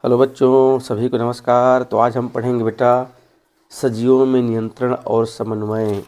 Hello बच्चों, सभी को नमस्कार। तो आज हम पढ़ेंगे बेटा सजीवों में नियंत्रण और समन्वय।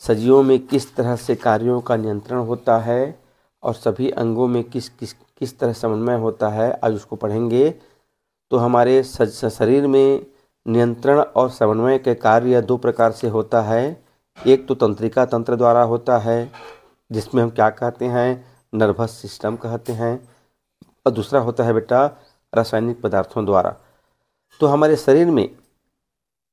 सजीवों में किस तरह से कार्यों का नियंत्रण होता है और सभी अंगों में किस तरह समन्वय होता है, आज उसको पढ़ेंगे। तो हमारे शरीर में नियंत्रण और समन्वय के कार्य दो प्रकार से होता है। एक तो तंत्रिका तंत्र द्वारा होता है, जिसमें हम क्या कहते हैं, नर्वस सिस्टम कहते हैं, और दूसरा होता है बेटा रासायनिक पदार्थों द्वारा। तो हमारे शरीर में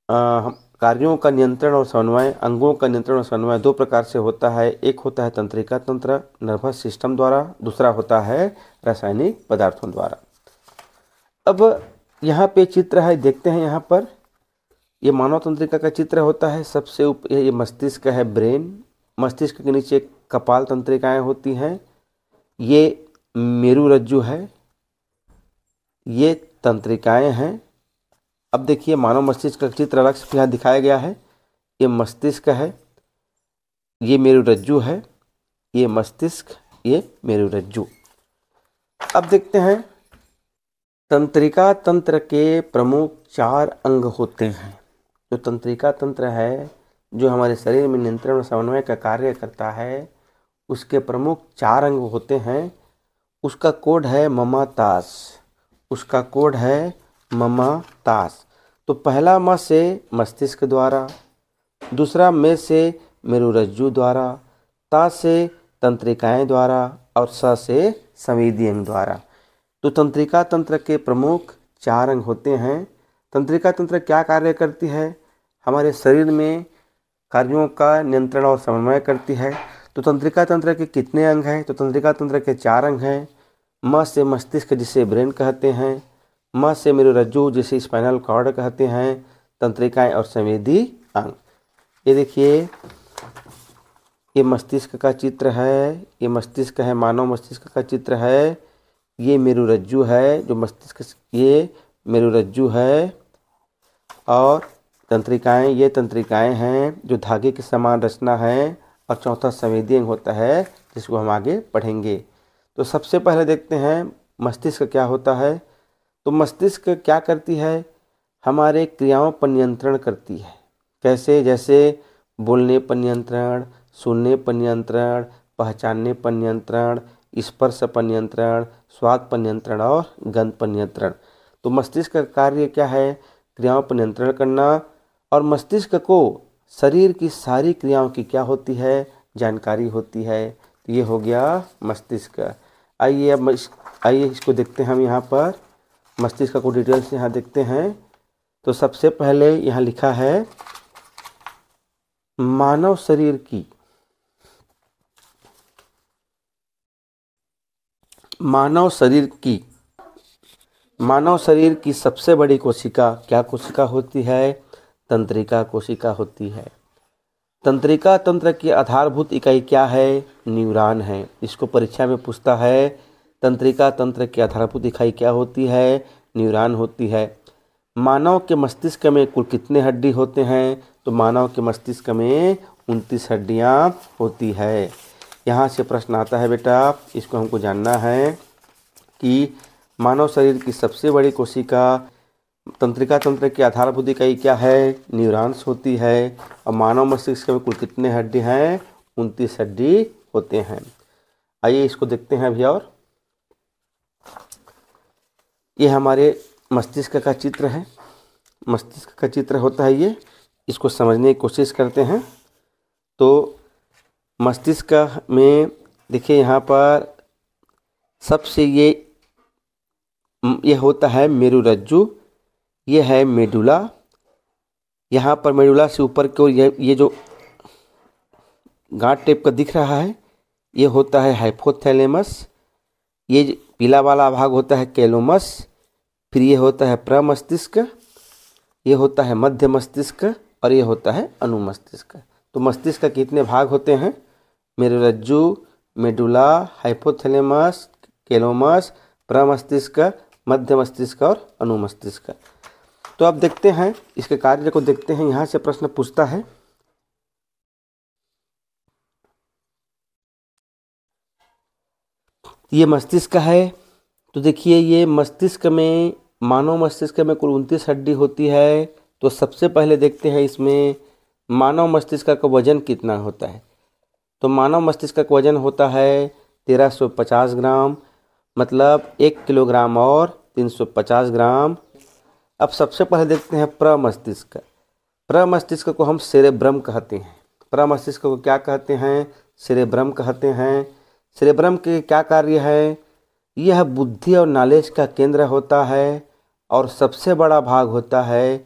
कार्यों का नियंत्रण और समन्वय, अंगों का नियंत्रण और समन्वय दो प्रकार से होता है। एक होता है तंत्रिका तंत्र नर्वस सिस्टम द्वारा, दूसरा होता है रासायनिक पदार्थों द्वारा। अब यहाँ पे चित्र है, देखते हैं। यहाँ पर ये मानव तंत्रिका का चित्र होता है। सबसे ऊपर ये मस्तिष्क है, ब्रेन। मस्तिष्क के नीचे कपाल तंत्रिकाएं होती हैं। ये मेरुरज्जु है, ये तंत्रिकाएं हैं। अब देखिए मानव मस्तिष्क का चित्र अलग से यहाँ दिखाया गया है। ये मस्तिष्क है, ये मेरुरज्जु है, ये मस्तिष्क, ये मेरुरज्जु। अब देखते हैं, तंत्रिका तंत्र के प्रमुख 4 अंग होते हैं। जो तंत्रिका तंत्र है, जो हमारे शरीर में नियंत्रण और समन्वय का कार्य करता है, उसके प्रमुख 4 अंग होते हैं। उसका कोड है ममातास। उसका कोड है ममातास। तो पहला म से मस्तिष्क द्वारा, दूसरा में से मेरुरज्जु द्वारा, ता से तंत्रिकाएं द्वारा और स से संवेदी अंग द्वारा। तो तंत्रिका तंत्र के प्रमुख 4 अंग होते हैं। तंत्रिका तंत्र क्या कार्य करती है? हमारे शरीर में कार्यों का नियंत्रण और समन्वय करती है। तो तंत्रिका तंत्र के कितने अंग हैं? तो तंत्रिका तंत्र के 4 अंग हैं। म से मस्तिष्क, जिसे ब्रेन कहते हैं, म से मेरुरज्जु, जिसे स्पाइनल कॉर्ड कहते हैं, तंत्रिकाएं और संवेदी अंग। ये देखिए, ये मस्तिष्क का चित्र है। ये मस्तिष्क है, मानव मस्तिष्क का चित्र है। ये मेरुरज्जु है, जो मस्तिष्क, ये मेरुरज्जु है। और तंत्रिकाएं, ये तंत्रिकाएं हैं जो धागे के समान रचना है। और चौथा संवेदी अंग होता है, जिसको हम आगे पढ़ेंगे। तो सबसे पहले देखते हैं मस्तिष्क क्या होता है। तो मस्तिष्क क्या करती है? हमारे क्रियाओं पर नियंत्रण करती है। कैसे? जैसे बोलने पर नियंत्रण, सुनने पर नियंत्रण, पहचानने पर नियंत्रण, स्पर्श पर नियंत्रण, स्वाद पर नियंत्रण और गंध पर नियंत्रण। तो मस्तिष्क का कार्य क्या है? क्रियाओं पर नियंत्रण करना। और मस्तिष्क को शरीर की सारी क्रियाओं की क्या होती है? जानकारी होती है। तो ये हो गया मस्तिष्क। आइए इसको देखते हैं हम। यहाँ पर मस्तिष्क को डिटेल से यहाँ देखते हैं। तो सबसे पहले यहाँ लिखा है मानव शरीर की सबसे बड़ी कोशिका क्या कोशिका होती है? तंत्रिका कोशिका होती है। तंत्रिका तंत्र की आधारभूत इकाई क्या है? न्यूरॉन है। इसको परीक्षा में पूछता है, तंत्रिका तंत्र की आधारभूत इकाई क्या होती है? न्यूरॉन होती है। मानव के मस्तिष्क में कुल कितने हड्डी होते हैं? तो मानव के मस्तिष्क में 29 हड्डियां होती है। यहाँ से प्रश्न आता है बेटा, इसको हमको जानना है कि मानव शरीर की सबसे बड़ी कोशिका तंत्रिका तंत्र की आधारभूत इकाई क्या है? न्यूरॉन्स होती है। और मानव मस्तिष्क में कुल कितने हड्डी हैं? 29 हड्डी होते हैं। आइए इसको देखते हैं अभी। और ये हमारे मस्तिष्क का चित्र है। मस्तिष्क का चित्र होता है ये। इसको समझने की कोशिश करते हैं। तो मस्तिष्क में देखिए, यहाँ पर सबसे ये होता है मेरुरज्जु। ये है मेडुला। यहाँ पर मेडुला से ऊपर की ओर ये जो गांठ टाइप का दिख रहा है, ये होता है हाइपोथैलेमस। ये पीला वाला भाग होता है कैलोमस। फिर ये होता है प्रमस्तिष्क, ये होता है मध्य मस्तिष्क और ये होता है अनुमस्तिष्क। तो मस्तिष्क का कितने भाग होते हैं? मेरुरज्जु, मेडुला, हाइपोथैलेमस, कैलोमस, प्रमस्तिष्क, मध्य मस्तिष्क और अनुमस्तिष्क। तो अब देखते हैं इसके कार्य को देखते हैं। यहाँ से प्रश्न पूछता है, ये मस्तिष्क है। तो देखिए, ये मस्तिष्क में मानव मस्तिष्क में कुल 29 हड्डी होती है। तो सबसे पहले देखते हैं इसमें मानव मस्तिष्क का वजन कितना होता है। तो मानव मस्तिष्क का वजन होता है 1350 ग्राम, मतलब 1 किलोग्राम और 350 ग्राम। अब सबसे पहले देखते हैं प्रमस्तिष्क। प्रमस्तिष्क को हम सेरेब्रम कहते हैं। प्रमस्तिष्क को क्या कहते हैं? सेरेब्रम कहते हैं। सेरेब्रम के क्या कार्य है? यह बुद्धि और नॉलेज का केंद्र होता है और सबसे बड़ा भाग होता है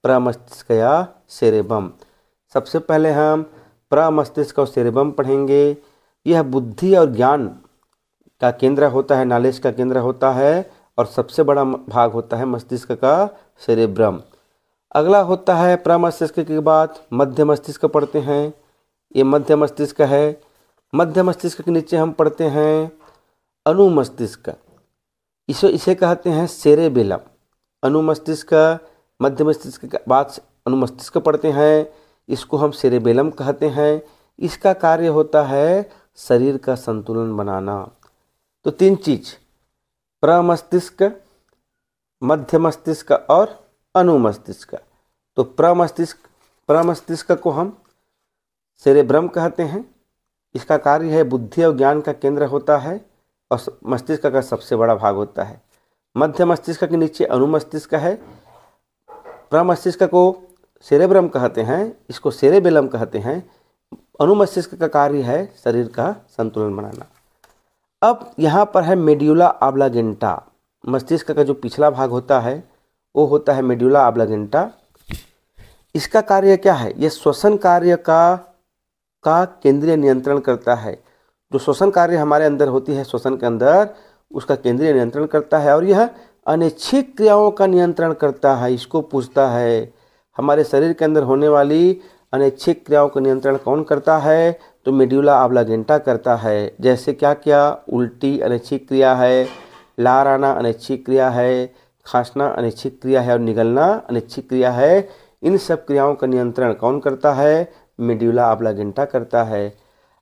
प्रमस्तिष्क या सेरेब्रम। सबसे पहले हम प्रमस्तिष्क और सेरेब्रम पढ़ेंगे। यह बुद्धि और ज्ञान का केंद्र होता है, नॉलेज का केंद्र होता है और सबसे बड़ा भाग होता है मस्तिष्क का सेरेब्रम। अगला होता है प्रमस्तिष्क के बाद मध्य मस्तिष्क पढ़ते हैं। ये मध्य मस्तिष्क है। मध्य मस्तिष्क के नीचे हम पढ़ते हैं अनुमस्तिष्क। इसे कहते हैं सेरेबेलम। अनुमस्तिष्क, मध्य मस्तिष्क के बाद अनुमस्तिष्क पढ़ते हैं। इसको हम सेरेबेलम कहते हैं। इसका कार्य होता है शरीर का संतुलन बनाना। तो 3 चीज, प्रमस्तिष्क, मध्य मस्तिष्क और अनुमस्तिष्क। तो प्रमस्तिष्क को हम सेरेब्रम कहते हैं। इसका कार्य है बुद्धि और ज्ञान का केंद्र होता है और मस्तिष्क का सबसे बड़ा भाग होता है। मध्य मस्तिष्क के नीचे अनुमस्तिष्क है। प्रमस्तिष्क को सेरेब्रम कहते हैं, इसको सेरेबेलम कहते हैं। अनुमस्तिष्क का कार्य है शरीर का संतुलन बनाना। अब यहाँ पर है मेड्यूला ऑब्लांगेटा। मस्तिष्क का जो पिछला भाग होता है वो होता है मेड्यूला ऑब्लांगेटा। इसका कार्य क्या है? यह श्वसन कार्य का केंद्रीय नियंत्रण करता है। जो श्वसन कार्य हमारे अंदर होती है, श्वसन के अंदर, उसका केंद्रीय नियंत्रण करता है और यह अनैच्छिक क्रियाओं का नियंत्रण करता है। इसको पूछता है हमारे शरीर के अंदर होने वाली अनैच्छिक क्रियाओं का नियंत्रण कौन करता है? तो मेड्यूला ऑब्लांगेटा करता है। जैसे क्या क्या? उल्टी अनैच्छिक क्रिया है, लार आना अनैच्छिक क्रिया है, खांसना अनैच्छिक क्रिया है और निगलना अनैच्छिक क्रिया है। इन सब क्रियाओं का नियंत्रण कौन करता है? मेड्यूला ऑब्लांगेटा करता है।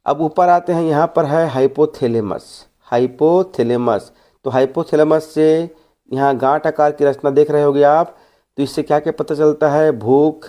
अब ऊपर आते हैं, यहाँ पर है हाइपोथैलेमस। हाइपोथैलेमस, तो हाइपोथैलेमस से यहाँ गांठ आकार की रचना देख रहे होगे आप। तो इससे क्या क्या पता चलता है? भूख,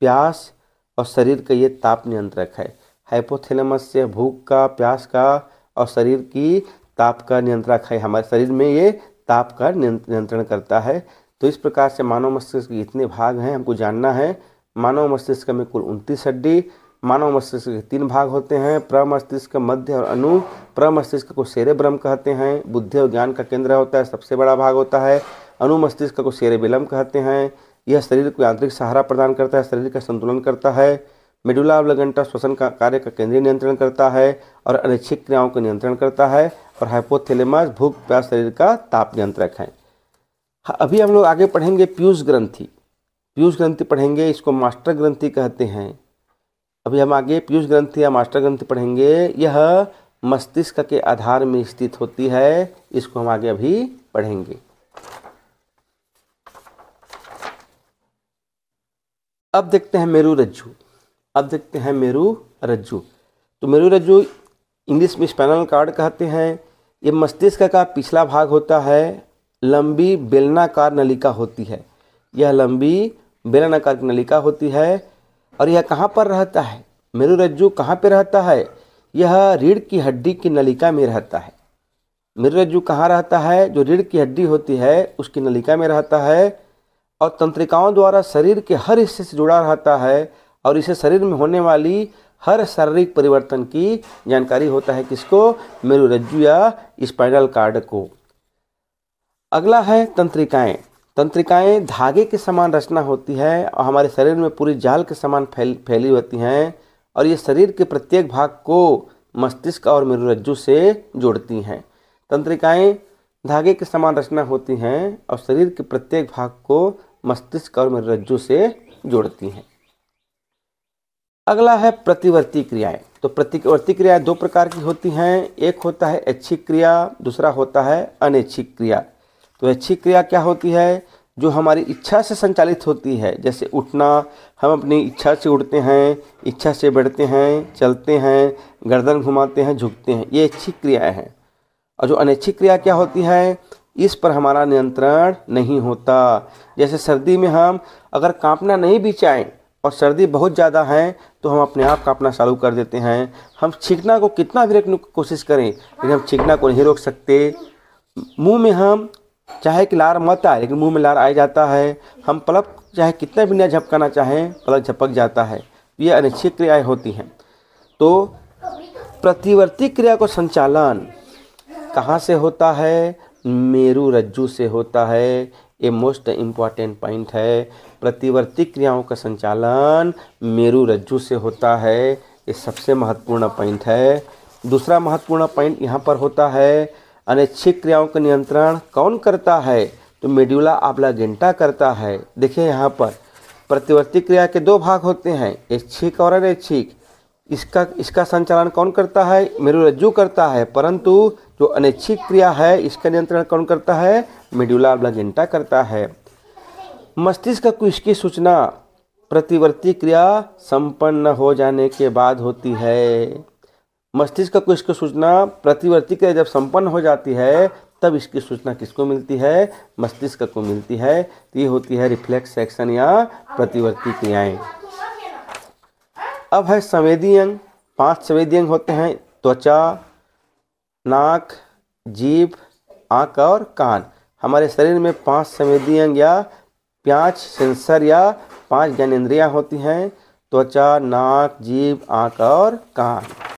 प्यास और शरीर का ये ताप नियंत्रक है। हाइपोथैलेमस से भूख का, प्यास का और शरीर की ताप का नियंत्रक है। हमारे शरीर में ये ताप का नियंत्रण करता है। तो इस प्रकार से मानव मस्तिष्क के इतने भाग हैं, हमको जानना है। मानव मस्तिष्क में कुल 29 हड्डी। मानव मस्तिष्क के 3 भाग होते हैं, प्रमस्तिष्क, मध्य और अनु। प्रमस्तिष्क को सेरेब्रम कहते हैं, बुद्धि और ज्ञान का केंद्र होता है, सबसे बड़ा भाग होता है। अनुमस्तिष्क को सेरेबेलम कहते हैं। यह शरीर को यांत्रिक सहारा प्रदान करता है, शरीर का संतुलन करता है। मेडुला ऑब्लांगेटा श्वसन का कार्य का केंद्रीय नियंत्रण करता है और अनैच्छिक क्रियाओं को नियंत्रण करता है। और हाइपोथैलेमस भूख प्यास शरीर का ताप नियंत्रक है। अभी हम लोग आगे पढ़ेंगे पीयूष ग्रंथि। पीयूष ग्रंथि पढ़ेंगे, इसको मास्टर ग्रंथि कहते हैं। अभी हम आगे पीयूष ग्रंथि या मास्टर ग्रंथि पढ़ेंगे। यह मस्तिष्क के आधार में स्थित होती है। इसको हम आगे अभी पढ़ेंगे। अब देखते हैं मेरुरज्जु। अब देखते हैं मेरुरज्जु। तो मेरुरज्जु इंग्लिश में स्पाइनल कॉर्ड कहते हैं। ये मस्तिष्क का पिछला भाग होता है। लंबी बेलनाकार नलिका होती है। यह लंबी बेलनाकार की नलिका होती है। और यह कहाँ पर रहता है? मेरुरज्जु कहाँ पे रहता है? यह रीढ़ की हड्डी की नलिका में रहता है। मेरुरज्जु कहाँ रहता है? जो रीढ़ की हड्डी होती है उसकी नलिका में रहता है और तंत्रिकाओं द्वारा शरीर के हर हिस्से से जुड़ा रहता है और इसे शरीर में होने वाली हर शारीरिक परिवर्तन की जानकारी होता है। किसको? मेरुरज्जु या स्पाइनल कॉर्ड को। अगला है तंत्रिकाएं। तंत्रिकाएं धागे के समान रचना होती है और हमारे शरीर में पूरी जाल के समान फैली होती हैं और ये शरीर के प्रत्येक भाग को मस्तिष्क और मेरुरज्जु से जोड़ती हैं। तंत्रिकाएं धागे के समान रचना होती हैं और शरीर के प्रत्येक भाग को मस्तिष्क और मेरुरज्जु से जोड़ती हैं। अगला है प्रतिवर्ती क्रियाएं। तो प्रतिवर्ती क्रियाएं 2 प्रकार की होती हैं। एक होता है ऐच्छिक क्रिया, दूसरा होता है अनैच्छिक क्रिया। तो ऐच्छिक क्रिया क्या होती है? जो हमारी इच्छा से संचालित होती है। जैसे उठना, हम अपनी इच्छा से उठते हैं, इच्छा से बैठते हैं, चलते हैं, गर्दन घुमाते हैं, झुकते हैं, ये ऐच्छिक क्रियाएं हैं। और जो अनैच्छिक क्रिया क्या होती है? इस पर हमारा नियंत्रण नहीं होता। जैसे सर्दी में हम अगर कांपना नहीं भी चाहें और सर्दी बहुत ज़्यादा है तो हम अपने आप कांपना चालू कर देते हैं। हम छींकना को कितना भी रोकने की कोशिश करें लेकिन हम छींकना को नहीं रोक सकते। मुंह में हम चाहे कि लार मत आए लेकिन मुंह में लार आ जाता है। हम पलक चाहे कितना भी न झपकाना चाहें पलक झपक जाता है। ये अनिच्छिक क्रियाएं होती हैं। तो प्रतिवर्ती क्रिया को संचालन कहाँ से होता है? मेरु रज्जु से होता है। ये मोस्ट इम्पॉर्टेंट पॉइंट है। प्रतिवर्ती क्रियाओं का संचालन मेरु रज्जु से होता है। ये सबसे महत्वपूर्ण पॉइंट है। दूसरा महत्वपूर्ण पॉइंट यहाँ पर होता है, अनैच्छिक क्रियाओं का नियंत्रण कौन करता है? तो मेडुला ऑब्लिगेंटा करता है। देखिए यहाँ पर प्रतिवर्ती क्रिया के दो भाग होते हैं, ऐच्छिक और अनैच्छिक। इसका संचालन कौन करता है? मेरुरज्जु करता है। परंतु जो अनैच्छिक क्रिया है इसका नियंत्रण कौन करता है? मेडुला ऑब्लिगेंटा करता है। मस्तिष्क को इसकी सूचना प्रतिवर्ती क्रिया संपन्न हो जाने के बाद होती है। मस्तिष्क को इसकी सूचना प्रतिवर्ती क्रिया जब संपन्न हो जाती है तब इसकी सूचना किसको मिलती है? मस्तिष्क को मिलती है। तो ये होती है रिफ्लेक्स एक्शन या प्रतिवर्ती क्रियाएं। अब है संवेदी अंग। 5 संवेदी अंग होते हैं, त्वचा, नाक, जीभ, आँख और कान। हमारे शरीर में 5 संवेदी अंग या 5 सेंसर या 5 ज्ञानेंद्रियाँ होती हैं, त्वचा, नाक, जीभ, आँख और कान।